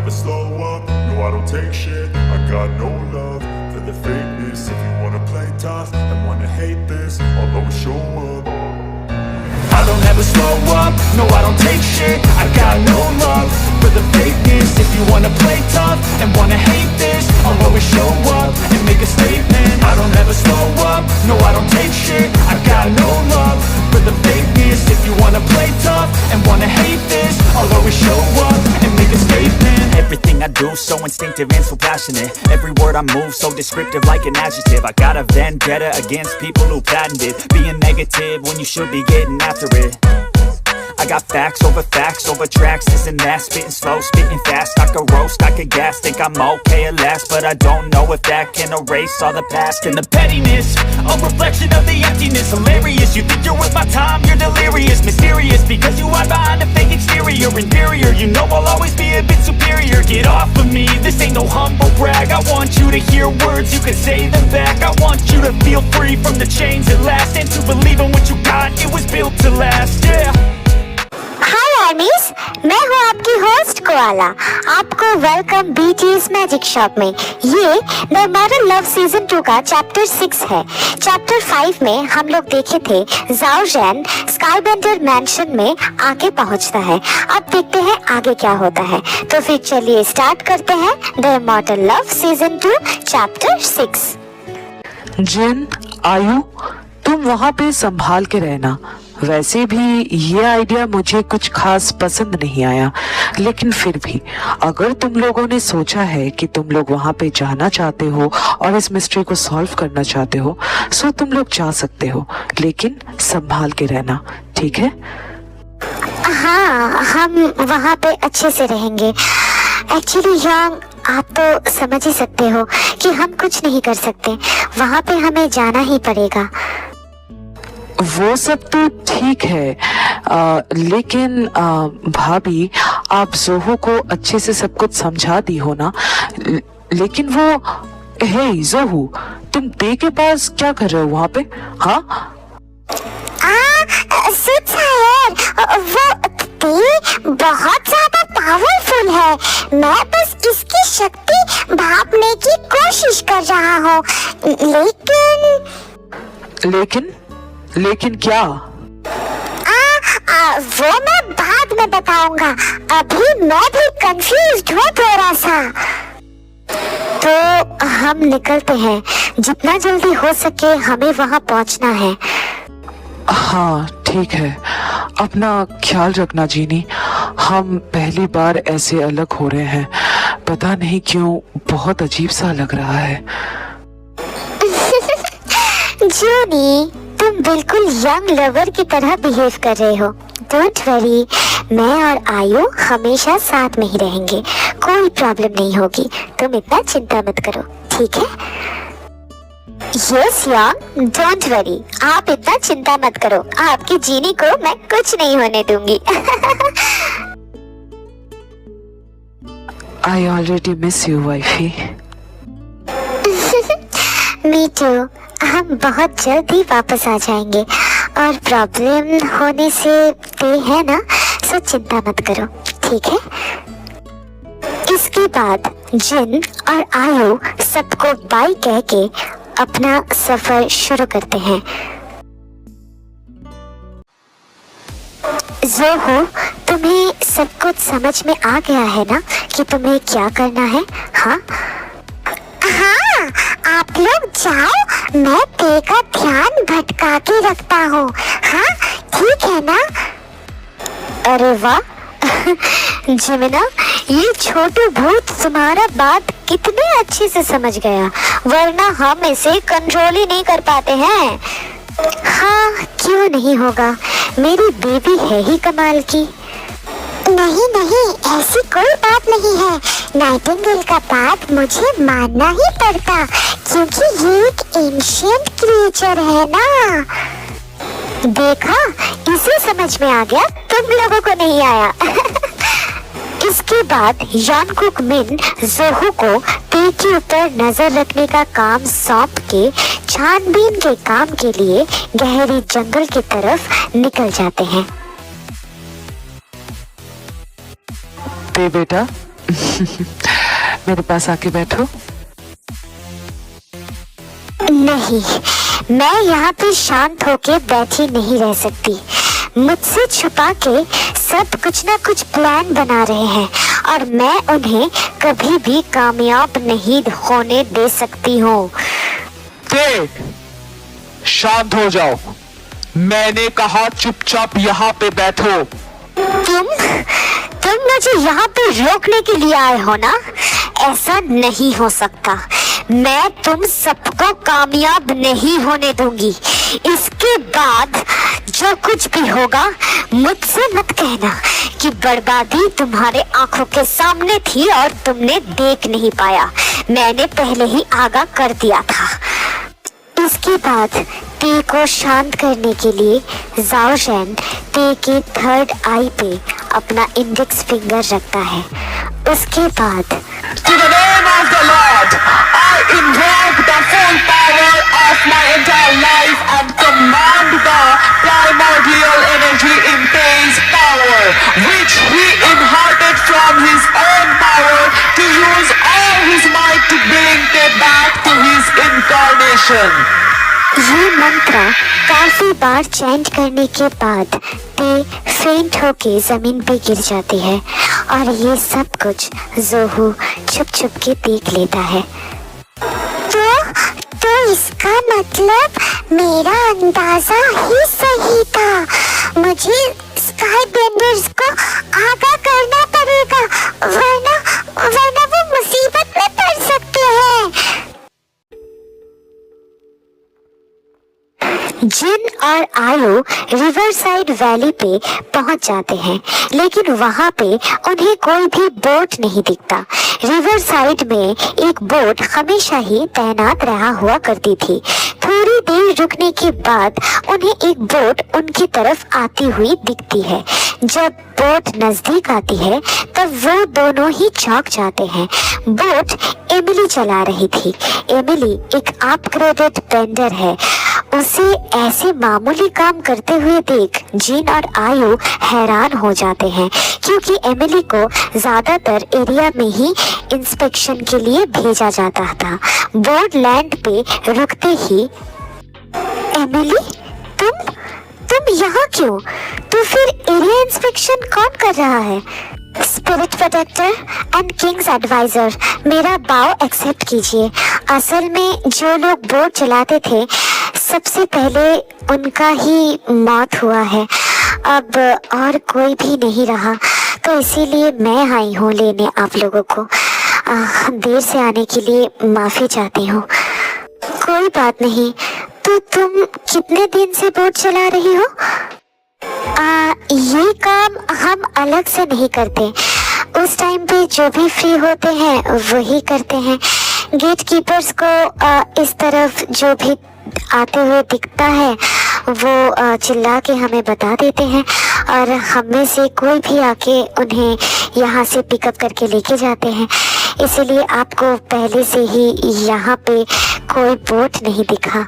never slow up, no I don't take shit. I got no love for the fakeness. If you wanna play tough and wanna hate this, I'll always show up. I don't ever slow up, no I don't take shit. I got no love for the fakeness. If you wanna play tough and wanna hate this, I'll always show up and make a statement. I don't ever slow up, no I don't take shit. I got no love for the fakeness. If you wanna play tough and wanna hate this, I'll always show up and make a statement. Everything I do so instinctive and so passionate. Every word I move so descriptive like an adjective. I got a vendetta against people who patented being negative when you should be getting after it. I got facts over tracks, this and that. Spitting slow, spitting fast. I could roast, I could gas. Think I'm okay at last, but I don't know if that can erase all the past. And the pettiness, a reflection of the emptiness. Hilarious, you think you're worth my time, you're delirious. Mysterious, because you hide behind a fake exterior. Inferior, you know I'll always be a bit superior. Get off of me, this ain't no humble brag. I want you to hear words, you can say them back. I want you to feel free from the chains at last, and to believe in what you got, it was built to last, yeah. हाय आर्मीज, मैं हूँ आपकी host koala. आपको welcome BTS magic shop में। ये the modern love season 2 का chapter 6 है। Chapter 5 में हम लोग देखे थे ज़ाओ जैन स्काईबेंडर मैंशन में आके पहुँचता है। अब देखते हैं आगे क्या होता है। तो फिर चलिए स्टार्ट करते हैं the modern love season 2 chapter 6। जिन, आयु, तुम वहाँ पे संभाल के रहना। वैसे भी ये आइडिया मुझे कुछ खास पसंद नहीं आया, लेकिन फिर भी अगर तुम लोगों ने सोचा है कि तुम लोग वहाँ पे जाना चाहते हो और इस मिस्ट्री को सॉल्व करना चाहते हो, सो तुम लोग जा सकते हो, लेकिन संभाल के रहना, ठीक है? हाँ, हम वहाँ पे अच्छे से रहेंगे। एक्चुअली यंग, आप तो समझ ही सकते हो कि हम कुछ नहीं कर सकते। वहाँ पे हमें जाना ही पड़ेगा। वो सब तो ठीक है, लेकिन भाभी, आप जोहो को अच्छे से सब कुछ समझा दी हो ना। लेकिन वो, हे जोहो, तुम ते के पास क्या कर रहे हो वहाँ पे? हाँ, वो ते बहुत ज्यादा पावरफुल है। मैं बस इसकी शक्ति भापने की कोशिश कर रहा हूँ। लेकिन क्या? वो मैं बाद में बताऊंगा। अभी मैं भी कंफ्यूज्ड हूँ थोड़ा सा। तो हम निकलते हैं। जितना जल्दी हो सके हमें वहाँ पहुँचना है। हाँ ठीक है, अपना ख्याल रखना जीनी। हम पहली बार ऐसे अलग हो रहे हैं, पता नहीं क्यों बहुत अजीब सा लग रहा है। जूनी, तुम बिल्कुल यंग लवर की तरह बिहेव कर रहे हो। डोंट वरी, मैं और आयु हमेशा साथ में ही रहेंगे। कोई प्रॉब्लम नहीं होगी, तुम इतना चिंता मत करो, ठीक है? यस यंग, डोंट वरी, आप इतना चिंता मत करो। आपकी जीनी को मैं कुछ नहीं होने दूंगी। I already miss you, wifey. Me too. हम बहुत जल्द ही वापस आ जाएंगे और प्रॉब्लम होने से ते है ना, सो चिंता मत करो, ठीक है? इसके बाद जिन और आयु सबको बाय कह के अपना सफर शुरू करते हैं। जोहो, तुम्हें सब कुछ समझ में आ गया है ना कि तुम्हें क्या करना है? हाँ, आप लोग जाओ, मैं ते का ध्यान भटका के रखता हूँ। हाँ, ठीक है ना? अरे वाह जिमिना, ये छोटू भूत तुम्हारा बात कितने अच्छे से समझ गया, वरना हम इसे कंट्रोल ही नहीं कर पाते हैं। हाँ, क्यों नहीं होगा, मेरी बेबी है ही कमाल की। नहीं, ऐसी कोई बात नहीं है। नाइटिंगेल का बात मुझे मानना ही पड़ता, क्योंकि ये एक एंशिएंट क्रिएचर है ना। देखा, इसे समझ में आ गया, तुम लोगों को नहीं आया। इसके बाद यानकुक मिन जोहो को ते के ऊपर नजर रखने का काम सौंप के छानबीन के काम के लिए गहरी जंगल की तरफ निकल जाते हैं। ते बेटा, मेरे पास आके बैठो। नहीं, मैं यहाँ पे शांत होके बैठी नहीं रह सकती। मुझसे छुपा के सब कुछ ना कुछ प्लान बना रहे हैं और मैं उन्हें कभी भी कामयाब नहीं होने दे सकती हूँ। देख, शांत हो जाओ। मैंने कहा चुपचाप यहाँ पे बैठो। तुम मुझे यहाँ पे रोकने के लिए आए हो ना? ऐसा नहीं हो सकता। मैं तुम सबको कामयाब नहीं होने दूंगी। इसके बाद जो कुछ भी होगा मुझसे मत कहना कि बर्बादी तुम्हारे आंखों के सामने थी और तुमने देख नहीं पाया। मैंने पहले ही आगाह कर दिया था। इसके बाद ते को शांत करने के लिए जाओ जैन ते के थर्ड आई पे अपना इंडेक्स फिंगर रखता है। उसके बाद To the name of the Lord, I invoke the full power of my entire life and command the primordial energy in Te's power, which he inherited from his own power, to use all his might to bring Te back to his incarnation. ये मंत्र काफी बार chant करने के बाद ते फेंट होके जमीन पे गिर जाती है और ये सब कुछ जोहू छुप छुप के देख लेता है। तो इसका मतलब मेरा अंदाजा ही सही था। मुझे स्काई बेंडर्स को आगाह करना पड़ेगा, वरना वो मुसीबत में पड़ सकते हैं। जिन और आयो रिवरसाइड वैली पे पहुंच जाते हैं, लेकिन वहां पे उन्हें कोई भी बोट नहीं दिखता। रिवरसाइड में एक बोट हमेशा ही तैनात रहा हुआ करती थी। थोड़ी देर रुकने के बाद उन्हें एक बोट उनकी तरफ आती हुई दिखती है। जब बोट नजदीक आती है तब वो दोनों ही चौंक जाते हैं। बोट एमिली चला रही थी। एमिली एक अपग्रेडेड बेंडर है। उसे ऐसे मामूली काम करते हुए देख जिन और आयु हैरान हो जाते हैं, क्योंकि एमिली को ज्यादातर एरिया में ही इंस्पेक्शन के लिए भेजा जाता था। बोर्ड लैंड पे रुकते ही एमिली, तुम यहाँ क्यों? तो फिर एरिया इंस्पेक्शन कौन कर रहा है? Spirit protector and kings adviser, मेरा बाव एक्सेप्ट कीजिए। असल में जो लोग बोट चलाते थे सबसे पहले उनका ही मौत हुआ है। अब और कोई भी नहीं रहा, तो इसीलिए मैं आई हूँ लेने आप लोगों को। देर से आने के लिए माफी चाहती हूँ। कोई बात नहीं। तो तुम कितने दिन से बोट चला रही हो? ये काम हम अलग से नहीं करते। उस टाइम पे जो भी फ्री होते हैं वही करते हैं। गेट कीपर्स को इस तरफ जो भी आते हुए दिखता है वो चिल्ला के हमें बता देते हैं और हम में से कोई भी आके उन्हें यहाँ से पिकअप करके लेके जाते हैं। इसीलिए आपको पहले से ही यहाँ पे कोई बोट नहीं दिखा।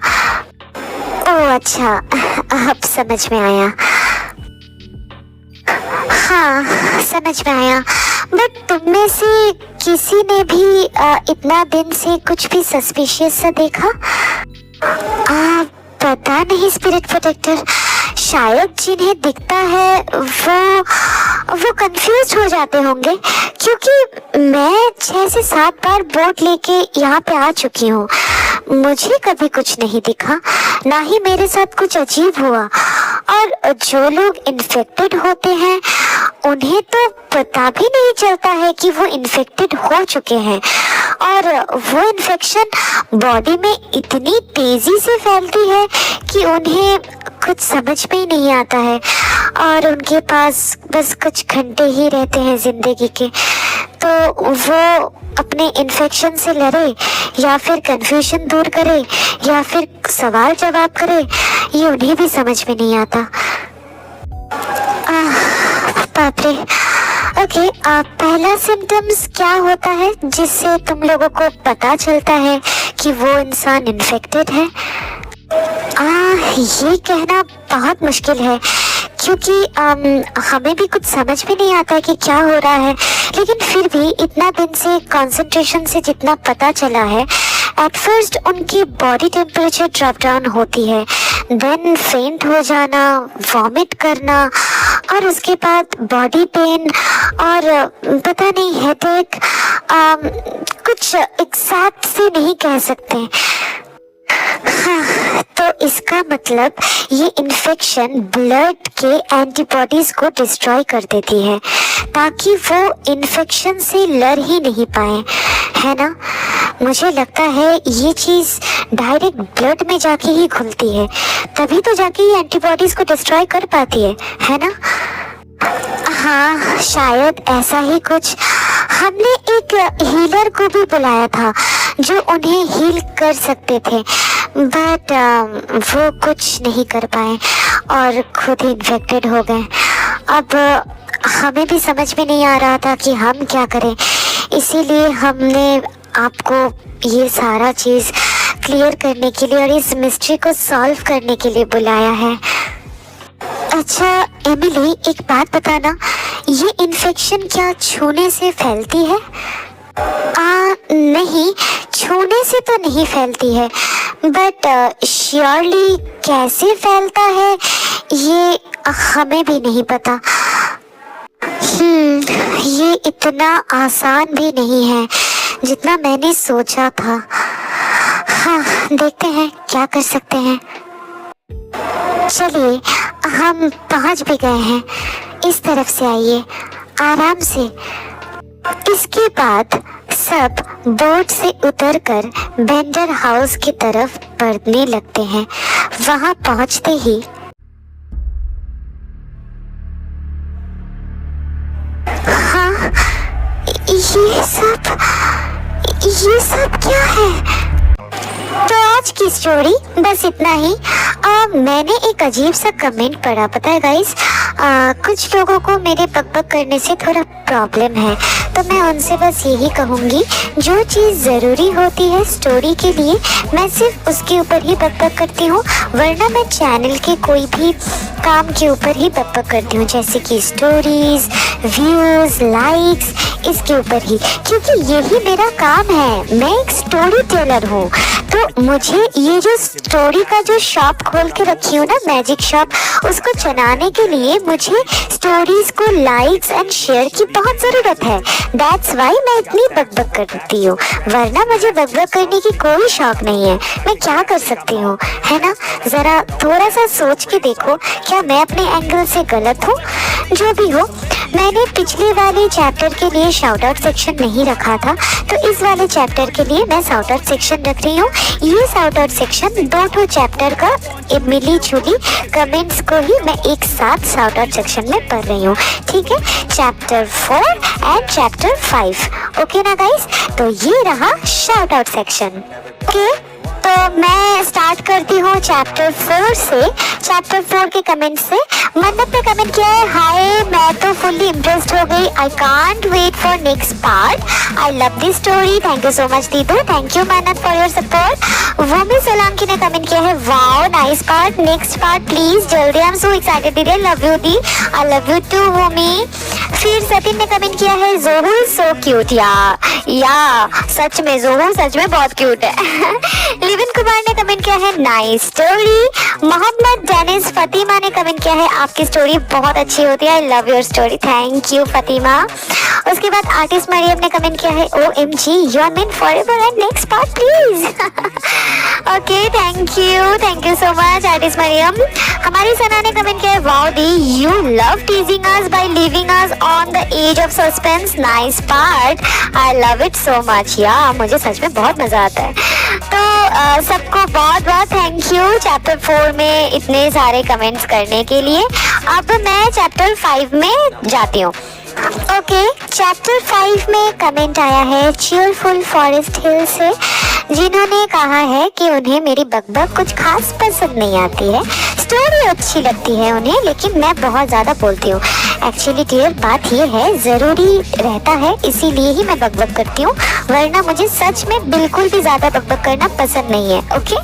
ओह अच्छा, अब समझ में आया। हाँ, समझ में आया। बट तुम में से किसी ने भी इतना दिन से कुछ भी सस्पिशियस सा देखा? पता नहीं स्पिरिट प्रोटेक्टर, शायद जिन्हें दिखता है वो कंफ्यूज हो जाते होंगे, क्योंकि मैं 6 से 7 बार बोट लेके यहाँ पे आ चुकी हूँ। मुझे कभी कुछ नहीं दिखा, ना ही मेरे साथ कुछ अजीब हुआ। और जो लोग इन्फेक्टेड होते हैं उन्हें तो पता भी नहीं चलता है कि वो इन्फेक्टेड हो चुके हैं, और वो इन्फेक्शन बॉडी में इतनी तेजी से फैलती है कि उन्हें कुछ समझ में ही नहीं आता है और उनके पास बस कुछ घंटे ही रहते हैं जिंदगी के। तो वो अपने इन्फेक्शन से लड़े या फिर कंफ्यूजन दूर करे या फिर सवाल जवाब करे, ये उन्हें भी समझ में नहीं आता। बाप रे। ओके, पहला सिम्टम्स क्या होता है जिससे तुम लोगों को पता चलता है कि वो इंसान इन्फेक्टेड है? ये कहना बहुत मुश्किल है, क्योंकि हमें भी कुछ समझ भी नहीं आता है कि क्या हो रहा है, लेकिन फिर भी इतना दिन से कंसंट्रेशन से जितना पता चला है, एट फर्स्ट उनकी बॉडी टेम्परेचर ड्रॉप डाउन होती है, देन फेंट हो जाना, वॉमिट करना, और उसके बाद बॉडी पेन और पता नहीं हेडेक, कुछ एग्जैक्ट से नहीं कह सकते। हाँ, तो इसका मतलब ये इन्फेक्शन ब्लड के एंटीबॉडीज को डिस्ट्रॉय कर देती है ताकि वो इन्फेक्शन से लड़ ही नहीं पाए, है ना। मुझे लगता है ये चीज़ डायरेक्ट ब्लड में जाके ही घुलती है, तभी तो जाके ये एंटीबॉडीज को डिस्ट्रॉय कर पाती है ना। हाँ, शायद ऐसा ही कुछ। हमने एक हीलर को भी बुलाया था जो उन्हें हील कर सकते थे, बट वो कुछ नहीं कर पाए और खुद ही इन्फेक्टेड हो गए। अब हमें भी समझ में नहीं आ रहा था कि हम क्या करें, इसीलिए हमने आपको ये सारा चीज़ क्लियर करने के लिए और इस मिस्ट्री को सॉल्व करने के लिए बुलाया है। अच्छा एमिली, एक बात बताना, ये इन्फेक्शन क्या छूने से फैलती है? नहीं, छूने से तो नहीं फैलती है, बट श्योरली कैसे फैलता है ये हमें भी नहीं पता। ये इतना आसान भी नहीं है जितना मैंने सोचा था। हाँ, देखते हैं क्या कर सकते हैं। चलिए, हम पहुंच भी गए हैं, इस तरफ से आइए, आराम से। इसके बाद सब बोट से उतरकर बेंडर हाउस की तरफ बढ़ने लगते हैं। वहां पहुंचते ही हाँ, ये सब क्या है? तो आज की स्टोरी बस इतना ही। मैंने एक अजीब सा कमेंट पढ़ा, पता है गाइस, कुछ लोगों को मेरे बकबक करने से थोड़ा प्रॉब्लम है, तो मैं उनसे बस यही कहूँगी, जो चीज़ ज़रूरी होती है स्टोरी के लिए मैं सिर्फ उसके ऊपर ही बकबक करती हूँ, वरना मैं चैनल के कोई भी काम के ऊपर ही बकबक करती हूँ, जैसे कि स्टोरीज, व्यूज़, लाइक्स, इसके ऊपर ही, क्योंकि यही मेरा काम है। मैं एक स्टोरी टेलर हूँ, तो मुझे ये जो स्टोरी का जो शॉप खोल के रखी हूँ ना, मैजिक शॉप, उसको चलाने के लिए मुझे स्टोरीज को लाइक्स एंड शेयर की बहुत ज़रूरत है। दैट्स वाई मैं इतनी बकबक करती हूँ, वरना मुझे बकबक करने की कोई शौक नहीं है। मैं क्या कर सकती हूँ, है ना। ज़रा थोड़ा सा सोच के देखो, क्या मैं अपने एंगल से गलत हूँ? जो भी हो, मैंने पिछले वाले चैप्टर के लिए शाउट आउट सेक्शन नहीं रखा था, तो इस वाले चैप्टर के लिए मैं शाउट आउट सेक्शन रख रही हूँ। ये शाउट आउट सेक्शन दो चैप्टर का मिली जुली कमेंट्स को ही मैं एक साथ शाउट आउट सेक्शन में पढ़ रही हूँ, ठीक है। चैप्टर 4 एंड चैप्टर 5, ओके ना गाइस। तो ये रहा शाउट आउट सेक्शन, ओके। तो मैं स्टार्ट करती हूँ चैप्टर 4 से। चैप्टर 4 के कमेंट से मन्नत ने कमेंट किया है, हाय मैं तो फुल्ली इम्प्रेस्ड हो गई, I can't wait for next part, I love this story, thank you so much दीदू, thank you Mannat for your support. Vomi Solanki ने कमेंट किया है, wow nice part, next part please जल्दी, आई एम सो एक्साइटेड दीदी, love you दी, I love you too Vomi. फिर सतीन ने कमेंट किया है, जोहू सो क्यूट, या सच में जोहू सच में बहुत क्यूट है। लिविन कुमार ने कमेंट किया है, nice story. Mohammad Dennis Fatima ने कमेंट किया है, आपकी स्टोरी बहुत अच्छी होती है, I love your story, thank you Fatima. उसके बाद आर्टिस्ट मरियम ने कमेंट किया है, OMG you are meant forever and next part please. Okay, thank you so much artist Mariam. हमारी सना ने कमेंट किया है, वाओ दी you love teasing us by leaving us on the edge of suspense, nice part, I love it so much, या मुझे सच में बहुत मजा आता है। तो सबको बहुत बहुत थैंक यू चैप्टर 4 में इतने सारे कमेंट्स करने के लिए। अब मैं चैप्टर 5 में जाती हूँ। ओके, चैप्टर 5 में कमेंट आया है चीयरफुल फॉरेस्ट हिल से। जिन्होंने कहा है कि उन्हें मेरी बकबक कुछ खास पसंद नहीं आती है, स्टोरी अच्छी लगती है उन्हें, लेकिन मैं बहुत ज़्यादा बोलती हूँ। एक्चुअली डियर बात ये है, ज़रूरी रहता है इसीलिए ही मैं बकबक करती हूँ, वरना मुझे सच में बिल्कुल भी ज़्यादा बकबक करना पसंद नहीं है। Okay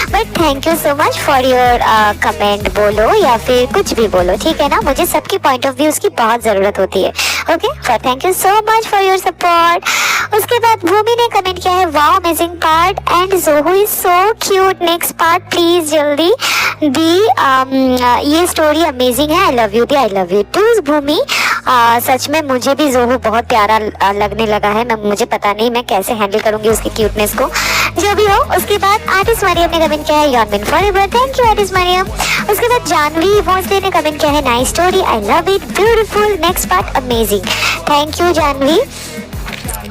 but thank you so much for your comment बोलो या फिर कुछ भी बोलो, ठीक है ना, मुझे सबकी पॉइंट ऑफ व्यूज़ की बहुत ज़रूरत होती है। Okay for thank you so much for your support. उसके बाद भूमि ने कमेंट किया है, वाओ अमेजिंग पार्ट एंड जोहू is so cute, next part please जल्दी दी, ये स्टोरी अमेजिंग है, आई लव यू दी, I love you too Bhumi. सच में मुझे भी जोहू बहुत प्यारा लगने लगा है, मुझे पता नहीं मैं कैसे हैंडल करूंगी उसकी क्यूटनेस को, जो भी हो। उसके बाद आर्टिस्ट मरियम ने कमेंट किया है, your mean forever, thank you artist Mariam. उसके बाद जानवी भोसले ने कमेंट किया है, nice story, I love it, beautiful, next part amazing, thank you Janvi.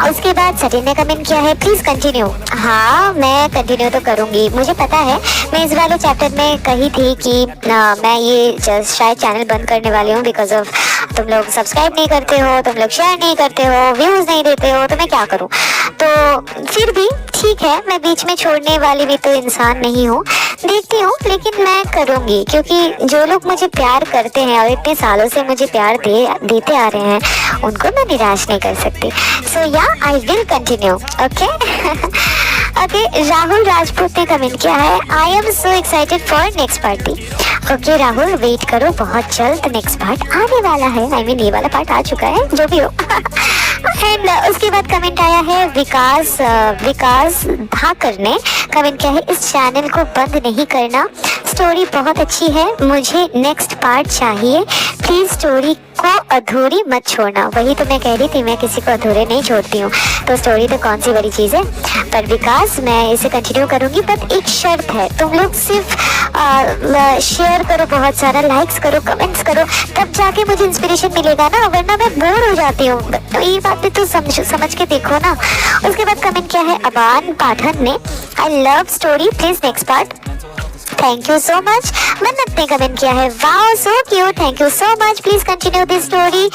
उसके बाद सचिन ने कमेंट किया है, प्लीज कंटिन्यू। हाँ मैं कंटिन्यू तो करूंगी, मुझे पता है मैं इस वाले चैप्टर में कही थी कि मैं ये शायद चैनल बंद करने वाली हूँ बिकॉज ऑफ तुम लोग सब्सक्राइब नहीं करते हो, तुम लोग शेयर नहीं करते हो, व्यूज नहीं देते हो, तो मैं क्या करूँ। तो फिर भी ठीक है, मैं बीच में छोड़ने वाली भी तो इंसान नहीं हूँ, देखती हूँ, लेकिन मैं करूँगी क्योंकि जो लोग मुझे प्यार करते हैं और इतने सालों से मुझे प्यार देते आ रहे हैं, उनको मैं निराश नहीं कर सकती। So yeah I will continue. Okay okay Rahul Rajput ने कमेंट किया है, I am so excited for next party. Okay Rahul wait करो, बहुत जल्द नेक्स्ट पार्ट आने वाला है, आई मीन ये वाला पार्ट आ चुका है, जो भी हो। एंड उसके बाद कमेंट आया है विकास धाकर ने कमेंट किया है, इस चैनल को बंद नहीं करना, स्टोरी बहुत अच्छी है, मुझे नेक्स्ट पार्ट चाहिए, प्लीज स्टोरी को अधूरी मत छोड़ना। वही तो मैं कह रही थी, मैं किसी को अधूरे नहीं छोड़ती हूँ, तो स्टोरी तो कौन सी बड़ी चीज़ है। पर विकास मैं इसे कंटिन्यू करूँगी, बट एक शर्त है, तुम लोग सिर्फ शेयर करो, बहुत सारा लाइक्स करो, कमेंट्स करो, तब जाके मुझे इंस्पिरेशन मिलेगा ना, वरना मैं बोर हो जाती हूँ। तो ये बात भी तो समझ के देखो ना। उसके बाद कमेंट किया है अबान पाठन ने, I love story, please next part, thank you so much. मन्नत ने कमेंट किया है, wow so cute, thank you so much, please continue this story,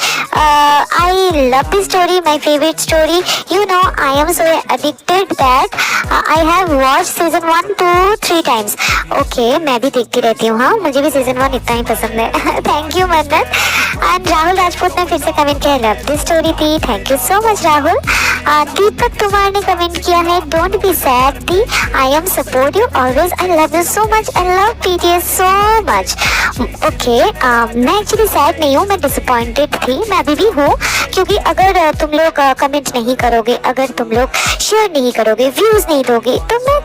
I love this story, my favourite story, you know I am so addicted that I have watched season 1 2 3 times. Okay मैं भी देखती रहती हूँ, हाँ मुझे भी season 1 इतना ही पसंद है। Thank you Mannat. And Rahul Rajput ने फिर से कमेंट किया, लव दिस स्टोरी थी, thank you so much Rahul. Deepak Kumar ने कमेंट किया है, डोंट बी सैड दी, I am support you always, I love you so much, I love BTS so much. Okay मैं एक्चुअली सैड नहीं हूँ, मैं डिसअपॉइंटेड थी, मैं अभी भी हूँ, क्योंकि अगर तुम लोग कमेंट नहीं करोगे, अगर तुम लोग शेयर नहीं करोगे, व्यूज नहीं दोगे, तो मैं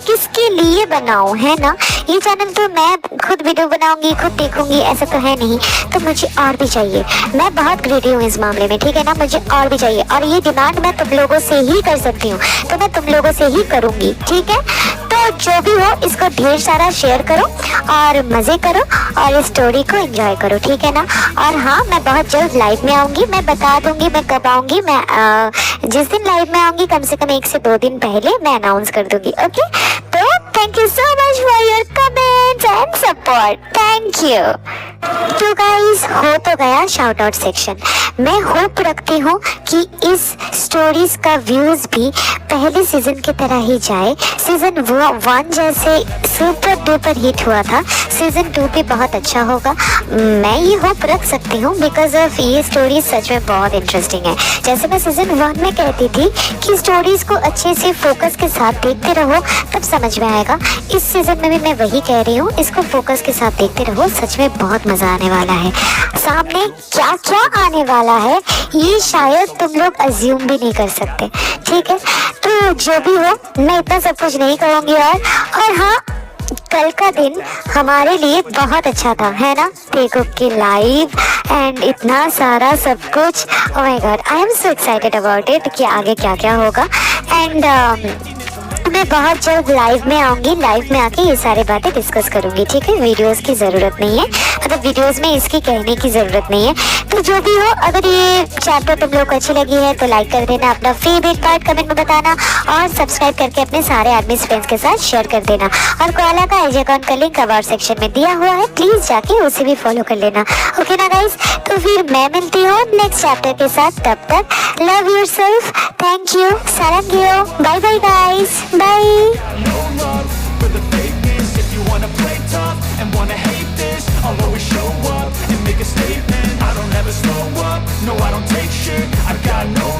किसके लिए बनाऊँ, है ना। ये चैनल तो मैं खुद वीडियो बनाऊंगी, खुद देखूंगी, ऐसा तो है नहीं, तो मुझे और भी चाहिए, मैं बहुत ग्रेडी हूँ इस मामले में, ठीक है ना, मुझे और भी चाहिए, और ये डिमांड मैं तुम लोगों से ही कर सकती हूँ, तो मैं तुम लोगों से ही करूँगी, ठीक है। तो जो भी हो इसको ढेर सारा शेयर करो और मज़े करो और इस स्टोरी को एंजॉय करो, ठीक है ना। और हाँ मैं बहुत जल्द लाइव में आऊँगी, मैं बता दूँगी मैं कब आऊँगी, मैं जिस दिन लाइव में आऊँगी कम से कम 1 से 2 दिन पहले मैं अनाउंस कर दूँगी। ओके तो thank you so much for your comments and support, thank you. तो गाइस हो तो गया शाउट आउट सेक्शन, मैं होप रखती हूँ कि इस स्टोरीज का व्यूज भी पहले सीजन की तरह ही जाए, सीजन 1 जैसे सुपर डुपर हिट हुआ था, सीजन 2 भी बहुत अच्छा होगा, मैं ये होप रख सकती हूँ, बिकॉज ऑफ ये स्टोरी सच में बहुत इंटरेस्टिंग है। जैसे मैं सीजन 1 में कहती थी कि स्टोरीज को अच्छे से फोकस के साथ देखते रहो तब समझ में आएगा, इस सीजन में भी मैं वही कह रही हूँ, इसको फोकस के साथ देखते रहो, सच में बहुत मजा आने वाला है। सामने क्या क्या आने वाला है ये शायद तुम लोग अज्यूम भी नहीं कर सकते, ठीक है। तो जो भी हो मैं इतना सब कुछ नहीं कहूँगी और हाँ कल का दिन हमारे लिए बहुत अच्छा था, है ना, देखो कि लाइव एंड इतना सारा सब कुछ, oh my God I am so excited about it कि आगे क्या क्या होगा। एंड मैं बहुत जल्द लाइव में आऊँगी, लाइव में आके ये सारी बातें डिस्कस करूँगी, ठीक है, वीडियोस की ज़रूरत नहीं है, मतलब वीडियोस में इसकी कहने की ज़रूरत नहीं है। तो जो भी हो, अगर ये चैप्टर तुम लोग को अच्छी लगी है तो लाइक कर देना, अपना फेवरेट पार्ट कमेंट में बताना और सब्सक्राइब करके अपने सारे आर्मी फ्रेंड्स के साथ शेयर कर देना। और कोयला का आईजी अकाउंट का लिंक कमेंट सेक्शन में दिया हुआ है, प्लीज़ जाके उसे भी फॉलो कर लेना। ओके ना गाइस, तो फिर मैं मिलती हूँ नेक्स्ट चैप्टर के साथ। तब तक लव योरसेल्फ, थैंक यू, सारंगियो, bye bye guys, bye. No love for the fakeness. If you wanna play tough and wanna hate this, I'll always show up and make a statement. I don't ever slow up, no I don't take shit. I got no